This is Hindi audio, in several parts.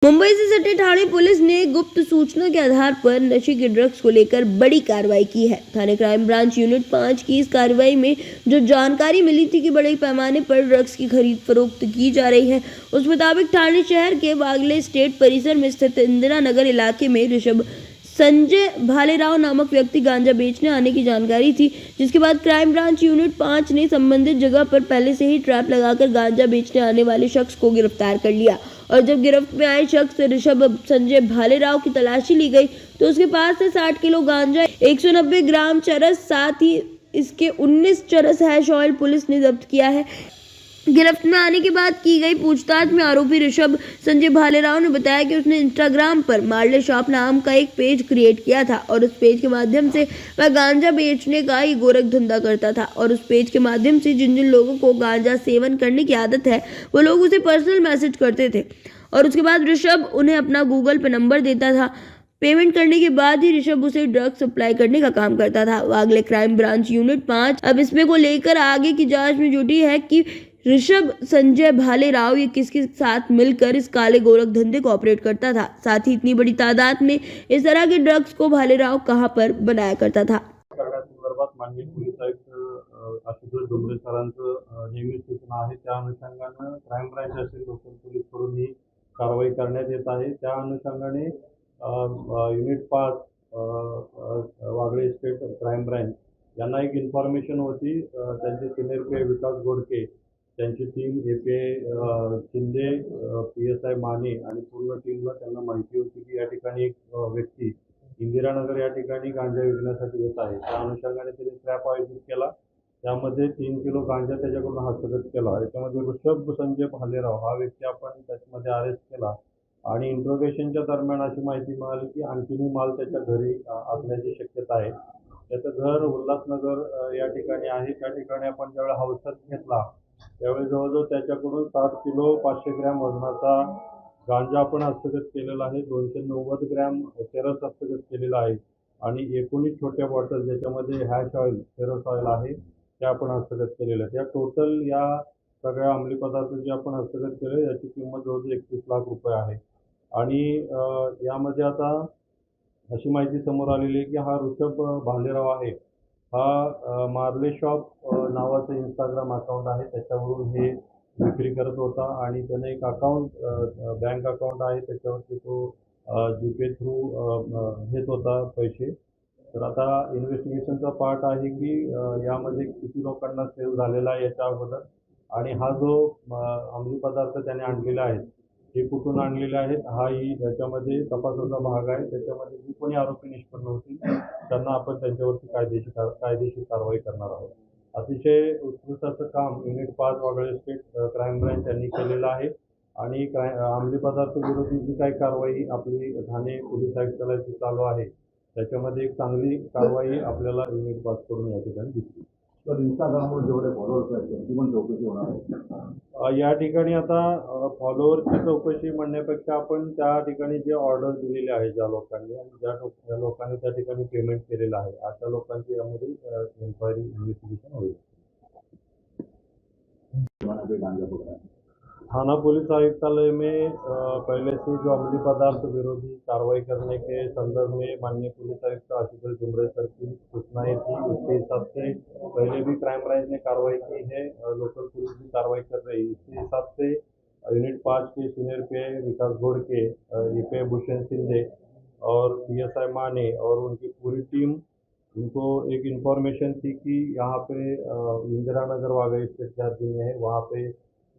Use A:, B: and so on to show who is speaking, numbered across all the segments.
A: मुंबई से सटे ठाणे पुलिस ने गुप्त सूचना के आधार पर नशे के ड्रग्स को लेकर बड़ी कार्रवाई की है। थाने क्राइम ब्रांच यूनिट 5 की इस कार्रवाई में जो जानकारी मिली थी कि बड़े पैमाने पर ड्रग्स की खरीद फरोख्त की जा रही है, उस मुताबिक ठाणे शहर के वागले स्टेट परिसर में स्थित इंदिरा नगर इलाके में ऋषभ संजय भालेराव नामक व्यक्ति गांजा बेचने आने की जानकारी थी, जिसके बाद क्राइम ब्रांच यूनिट 5 ने संबंधित जगह पर पहले से ही ट्रैप लगाकर गांजा बेचने आने वाले शख्स को गिरफ्तार कर लिया। और जब गिरफ्त में आए शख्स ऋषभ संजय भालेराव की तलाशी ली गई तो उसके पास से 60 किलो गांजा, 190 ग्राम चरस, साथ ही इसके 19 चरस हैश ऑयल पुलिस ने जब्त किया है। गिरफ्त में आने के बाद की गई पूछताछ में आरोपी ऋषभ संजय भालेराव ने बताया कि उसने इंस्टाग्राम पर मार्ले शॉप नाम का एक पेज क्रिएट किया था और उस पेज के माध्यम से वह गांजा बेचने का ही गोरख धंधा करता था। और उस पेज के माध्यम से जिन जिन लोगों को गांजा सेवन करने की आदत है वो लोग उसे पर्सनल मैसेज करते थे और उसके बाद ऋषभ उन्हें अपना गूगल पे नंबर देता था। पेमेंट करने के बाद ही ऋषभ उसे ड्रग सप्लाई करने का काम करता था। वागले क्राइम ब्रांच यूनिट 5 अब इसमें को लेकर आगे की जांच में जुटी है कि ऋषभ संजय भालेराव ये किसके साथ मिलकर इस काले गोरख धंधे को ऑपरेट करता था, साथ ही इतनी बड़ी तादाद में इस तरह के ड्रग्स को भालेराव कहां पर बनाया करता था।
B: करण्यासंदर्भात माननीय पोलीस आयुक्त आशुतोष डोंगरे सरांचं नेहमीच सूचना आहे। त्या अनुषंगाने क्राईम ब्रांच असेल, लोकल पोलीस कडून ही कारवाई करण्यात येत आहे। त्या अनुषंगाने unit 5 Wagle state crime branch यांना एक इन्फॉर्मेशन होती। त्यांचे सिनियर पी विकास गोडके, त्यांची टीम API शिंदे, PSI माने आणि पूर्ण टीमला त्यांना माहिती होती की या ठिकाणी एक व्यक्ती इंदिरानगर या ठिकाणी गांजा विकण्यासाठी येत आहे। त्या अनुषंगाने त्यांनी ट्रॅप आयोजित केला। त्यामध्ये 3 किलो गांजा त्याच्याकडून हस्तगत केला। याच्यामध्ये ऋषभ संजय भालेराव हा व्यक्ती आपण त्याच्यामध्ये अरेस्ट केला आणि इंट्रोगेशनच्या दरम्यान अशी माहिती मिळाली की आणखीनही माल त्याच्या घरी असण्याची शक्यता आहे। त्याचं घर उल्हासनगर या ठिकाणी आहे। त्या ठिकाणी आपण ज्यावेळी हौसत घेतला त्यावेळी जवळजवळ त्याच्याकडून 60 किलो 500 ग्रॅम वजनाचा गांजा आपण हस्तगत केलेला आहे। 290 ग्रॅम चरस हस्तगत केलेला आहे आणि 19 छोट्या बॉटल ज्याच्यामध्ये हॅश ऑइल, चरस ऑइल आहे ते आपण हस्तगत केलेले आहेत। या टोटल या सगळ्या अंमली पदार्थ जे आपण हस्तगत केले याची किंमत जवळजवळ 31 लाख रुपये आहे। आणि यामध्ये आता अशी माहिती समोर आलेली आहे की हा ऋषभ भालेराव आहे हा मार्ले शॉप नावाचं इंस्टाग्राम अकाउंट आहे, त्याच्यावरून हे विक्री करत होता आणि त्याने एक अकाउंट बँक अकाउंट आहे त्याच्यावरती तो GPay थ्रू घेत होता पैसे। तर आता इन्व्हेस्टिगेशनचा पार्ट आहे की यामध्ये किती लोकांना सेल झालेला आहे याच्या अगोदर आणि हा जो अंमली पदार्थ त्याने आणलेला आहे ते कुठून आणलेले आहेत हाही याच्यामध्ये तपासाचा भाग आहे। त्याच्यामध्ये जी कोणी आरोपी निष्पन्न होतील त्यांना आपण त्यांच्यावरती कायदेशीर कारवाई करणार आहोत। अतिशय उत्कृष्ट असं काम unit 5 Wagle state crime branch यांनी केलेलं आहे आणि अंमली पदार्थ विरोधी जी काही कारवाई आपली ठाणे पोलीस आयुक्तालयाची चालू आहे त्याच्यामध्ये एक चांगली कारवाई आपल्याला युनिट 5 कडून या ठिकाणी दिसली।
C: तर इंस्टाग्रामवर जेवढे फॉलोअर्स आहेत त्यांची पण चौकशी होणार आहे।
B: या ठिकाणी आता फॉलोअरची चौकशी म्हणण्यापेक्षा आपण त्या ठिकाणी जे ऑर्डर दिलेले आहे ज्या लोकांनी आणि ज्या लोकांनी त्या ठिकाणी पेमेंट केलेलं आहे अशा लोकांची यामध्ये इन्क्वायरी इन्व्हेस्टिगेशन होईल। थाना पुलिस आयुक्तालय में पहले से जो अमली पदार्थ विरोधी कार्रवाई करने के संदर्भ में माननीय पुलिस आयुक्त आशुतोष डोंगरे सर की सूचनाएं थी, उसके हिसाब से पहले भी क्राइम ब्रांच ने कार्रवाई की है, लोकल पुलिस भी कार्रवाई कर रही है। इसके हिसाब से यूनिट 5 के सीनियर PI विकास गोडके, API भूषण शिंदे और PSI माने और उनकी पूरी टीम, उनको एक इन्फॉर्मेशन थी कि यहाँ पे इंदिरा नगर वागई स्टेट के हद में है, वहाँ पे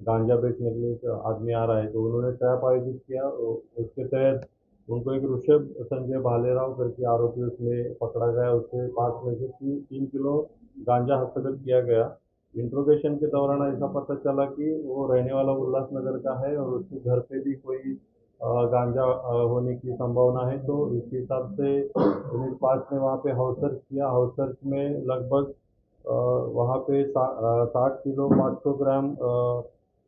B: गांजा बेचने के लिए आदमी आ रहा है। तो उन्होंने ट्रैप आयोजित किया। उसके तहत उनको एक ऋषभ संजय भालेराव करके आरोपी उसमें पकड़ा गया। उसके पास में से 3 किलो गांजा हस्तगत किया गया। इंट्रोगेशन के दौरान ऐसा पता चला कि वो रहने वाला उल्लासनगर का है और उसके घर पे भी कोई गांजा होने की संभावना है। तो इसके हिसाब से यूनिट 5 ने वहाँ पे हाउस सर्च किया। हाउस सर्च में लगभग वहाँ पे 60 किलो 500 ग्राम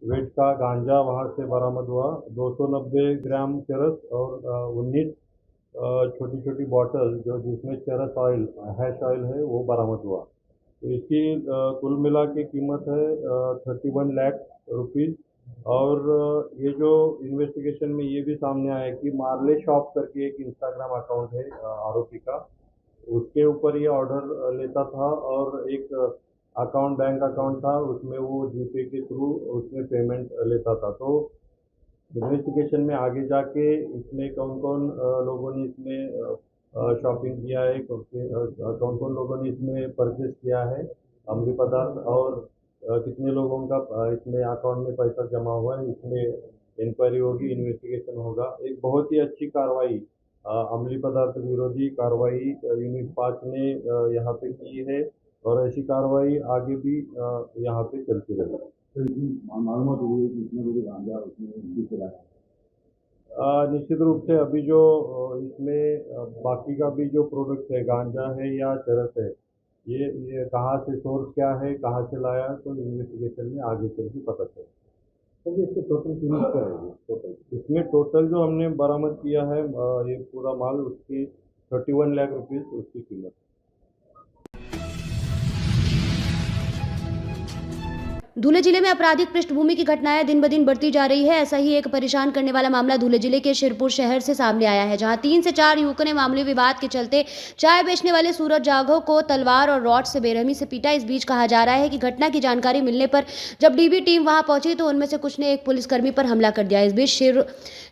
B: वेट का गांजा वहाँ से बरामद हुआ। 290 ग्राम चरस और 19 छोटी छोटी बॉटल जो जिसमें चरस ऑयल, हैश ऑयल है वो बरामद हुआ। तो इसकी कुल मिला के कीमत है 31 लाख रुपीज़ और ये जो इन्वेस्टिगेशन में ये भी सामने आया कि मार्ले शॉप करके एक इंस्टाग्राम अकाउंट है आरोपी का, उसके ऊपर ये ऑर्डर लेता था और एक अकाउंट बैंक अकाउंट था, उसमें वो जीपे के थ्रू उसमें पेमेंट लेता था। तो इन्वेस्टिगेशन में आगे जाके इसमें कौन कौन लोगों ने इसमें शॉपिंग किया है, कौन कौन लोगों ने इसमें परचेज किया है अमली पदार्थ, और कितने लोगों का इसमें अकाउंट में पैसा जमा हुआ है, इसमें इंक्वायरी होगी, इन्वेस्टिगेशन होगा। एक बहुत ही अच्छी कार्रवाई अमली पदार्थ विरोधी कार्रवाई यूनिट 5 ने यहाँ पे की है और ऐसी कार्रवाई आगे भी यहाँ पे चलती रहेगी।
C: तो इसमें मालूमात हुई है कि इतने बड़े गांजा उसमें भी चला है।
B: निश्चित रूप से अभी जो इसमें बाकी का भी जो प्रोडक्ट है, गांजा है या चरस है, ये कहाँ से सोर्स क्या है, कहाँ से लाया, तो इन्वेस्टिगेशन में आगे चल के पता चले।
C: तो इसके टोटल कीमत क्या है टोटल?
B: इसमें टोटल जो हमने बरामद किया है ये पूरा माल, उसकी 31 लाख रुपीज़ उसकी कीमत।
D: धुले जिले में आपराधिक पृष्ठभूमि की घटनाएं दिन ब दिन बढ़ती जा रही है। ऐसा ही एक परेशान करने वाला मामला धुले जिले के शिरपुर शहर से सामने आया है, जहां 3 से 4 युवकों ने मामूली विवाद के चलते चाय बेचने वाले सूरज जाघव को तलवार और रॉड से बेरहमी से पीटा। इस बीच कहा जा रहा है कि घटना की जानकारी मिलने पर जब डीबी टीम वहां पहुंची तो उनमें से कुछ ने एक पुलिसकर्मी पर हमला कर दिया। इस बीच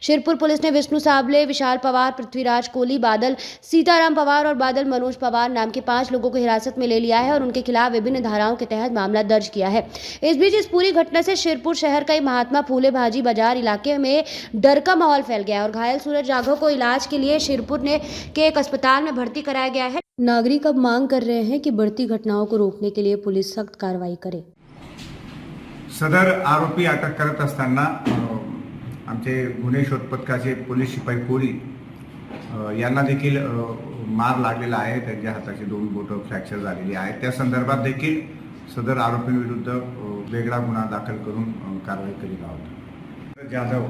D: शिरपुर पुलिस ने विष्णु साबले, विशाल पवार, पृथ्वीराज कोहली, बादल सीताराम पवार और बादल मनोज पवार नाम के 5 लोगों को हिरासत में ले लिया है और उनके खिलाफ विभिन्न धाराओं के तहत मामला दर्ज किया है। इस बीच इस पूरी घटना से शिरपुर शहर का महात्मा फूले भाजी बाजार इलाके में डर का माहौल फैल गया और घायल सूरज जाघव को इलाज के लिए शिरपुर के एक अस्पताल में भर्ती कराया गया है। नागरिक अब मांग कर रहे हैं कि बढ़ती घटनाओं को रोकने के लिए पुलिस सख्त कार्रवाई करे।
E: सदर आरोपी अटक करत असताना आमचे गुन्हे शोध पथकाचे पोलीस शिपाई कोरी यांना देखील मार लागलेला आहे, त्यांच्या हाताची 2 बोटं फ्रॅक्चर झालेली आहेत। त्या संदर्भात देखील सदर आरोपींविरुद्ध वेगळा गुन्हा दाखल करून कारवाई करीत आहोत। जाधव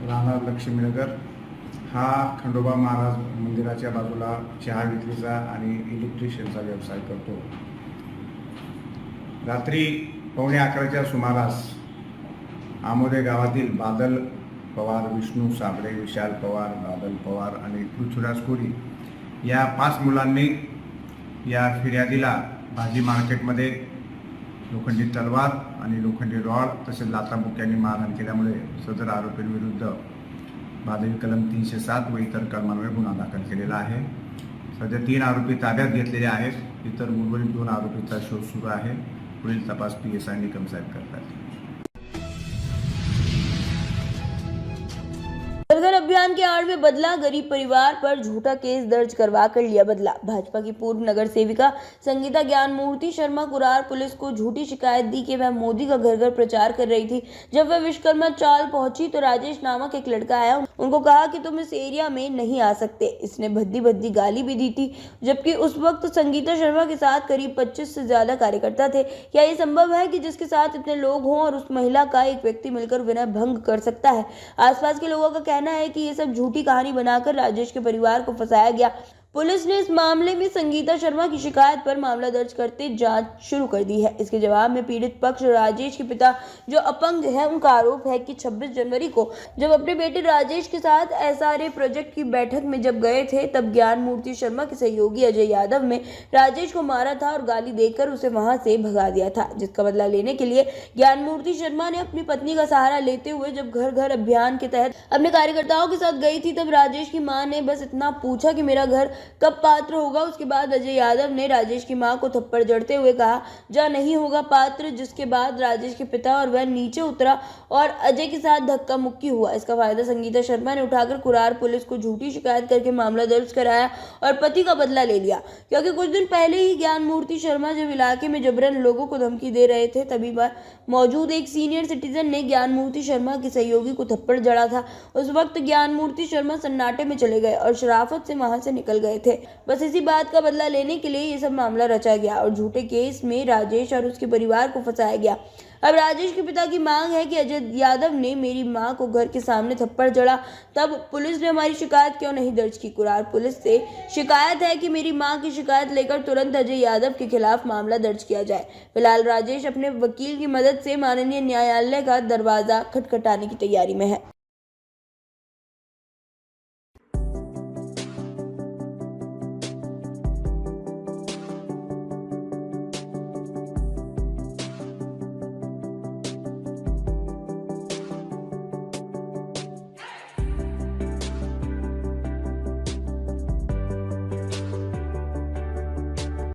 E: राहणार लक्ष्मीनगर हा खंडोबा महाराज मंदिराच्या बाजूला चहा विक्रीचा आणि इलेक्ट्रिशियनचा व्यवसाय करतो। रात्री 11:15च्या सुमारास आमोदे गावातील बादल पवार, विष्णू साबळे, विशाल पवार, बादल पवार आणि पृथ्वीराज कोहली या 5 मुलांनी या फिर्यादीला भाजी मार्केटमध्ये लोखंडी तलवार आणि लोखंडी रॉड तसेच लाथाबुक्यांनी मारहाण केल्यामुळे सदर आरोपींविरुद्ध भादवी कलम 307 व इतर कलमांवर गुन्हा दाखल केलेला आहे। सध्या 3 आरोपी ताब्यात घेतलेले आहेत। इतर उर्वरित 2 आरोपींचा शोध सुरू आहे। पुढील तपास PSI निकम साहेब करतात।
A: घर घर अभियान के आड़ में बदला, गरीब परिवार पर झूठा केस दर्ज करवा कर लिया बदला। भाजपा की पूर्व नगर सेविका संगीता ज्ञानमूर्ति शर्मा कुरार पुलिस को झूठी शिकायत दी कि वह मोदी का घर घर प्रचार कर रही थी। जब वह विश्वकर्मा चाल पहुंची तो राजेश नामक एक लड़का आया, उनको कहा कि तुम इस एरिया में नहीं आ सकते। इसने भद्दी भद्दी गाली भी दी थी, जबकि उस वक्त संगीता शर्मा के साथ करीब 25 से ज्यादा कार्यकर्ता थे। क्या ये संभव है कि जिसके साथ इतने लोग हों और उस महिला का एक व्यक्ति मिलकर विनय भंग कर सकता है? आसपास के लोगों का कहना है कि ये सब झूठी कहानी बनाकर राजेश के परिवार को फंसाया गया। पुलिस ने इस मामले में संगीता शर्मा की शिकायत पर मामला दर्ज करते जांच शुरू कर दी है। इसके जवाब में पीड़ित पक्ष राजेश के पिता जो अपंग है, उनका आरोप है कि 26 जनवरी को जब अपने बेटे राजेश के साथ SRA प्रोजेक्ट की बैठक में जब गए थे, तब ज्ञानमूर्ति शर्मा के सहयोगी अजय यादव ने राजेश को मारा था और गाली देकर उसे वहां से भगा दिया था, जिसका बदला लेने के लिए ज्ञानमूर्ति शर्मा ने अपनी पत्नी का सहारा लेते हुए जब घर घर अभियान के तहत अपने कार्यकर्ताओं के साथ गई थी, तब राजेश की मां ने बस इतना पूछा कि मेरा घर कब पात्र होगा। उसके बाद अजय यादव ने राजेश की मां को थप्पड़ जड़ते हुए कहा, जा नहीं होगा पात्र, जिसके बाद राजेश के पिता और वह नीचे उतरा और अजय के साथ धक्का मुक्की हुआ। इसका फायदा संगीता शर्मा ने उठाकर कुरार पुलिस को झूठी शिकायत करके मामला दर्ज कराया और पति का बदला ले लिया, क्योंकि कुछ दिन पहले ही ज्ञानमूर्ति शर्मा जब इलाके में जबरन लोगों को धमकी दे रहे थे, तभी मौजूद एक सीनियर सिटीजन ने ज्ञानमूर्ति शर्मा के सहयोगी को थप्पड़ जड़ा था। उस वक्त ज्ञानमूर्ति शर्मा सन्नाटे में चले गए और शराफत से वहां से निकल गए थे। बस इसी बात का बदला लेने के लिए ये सब मामला रचा गया और झूठे केस में राजेश और उसके परिवार को फंसाया गया। अब राजेश के पिता की मांग है कि अजय यादव ने मेरी मां को घर के सामने थप्पड़ जड़ा, तब पुलिस ने हमारी शिकायत क्यों नहीं दर्ज की। कुरार पुलिस से शिकायत है कि मेरी मां की शिकायत लेकर तुरंत अजय यादव के खिलाफ मामला दर्ज किया जाए। फिलहाल राजेश अपने वकील की मदद से माननीय न्यायालय का दरवाजा खटखटाने की तैयारी में है।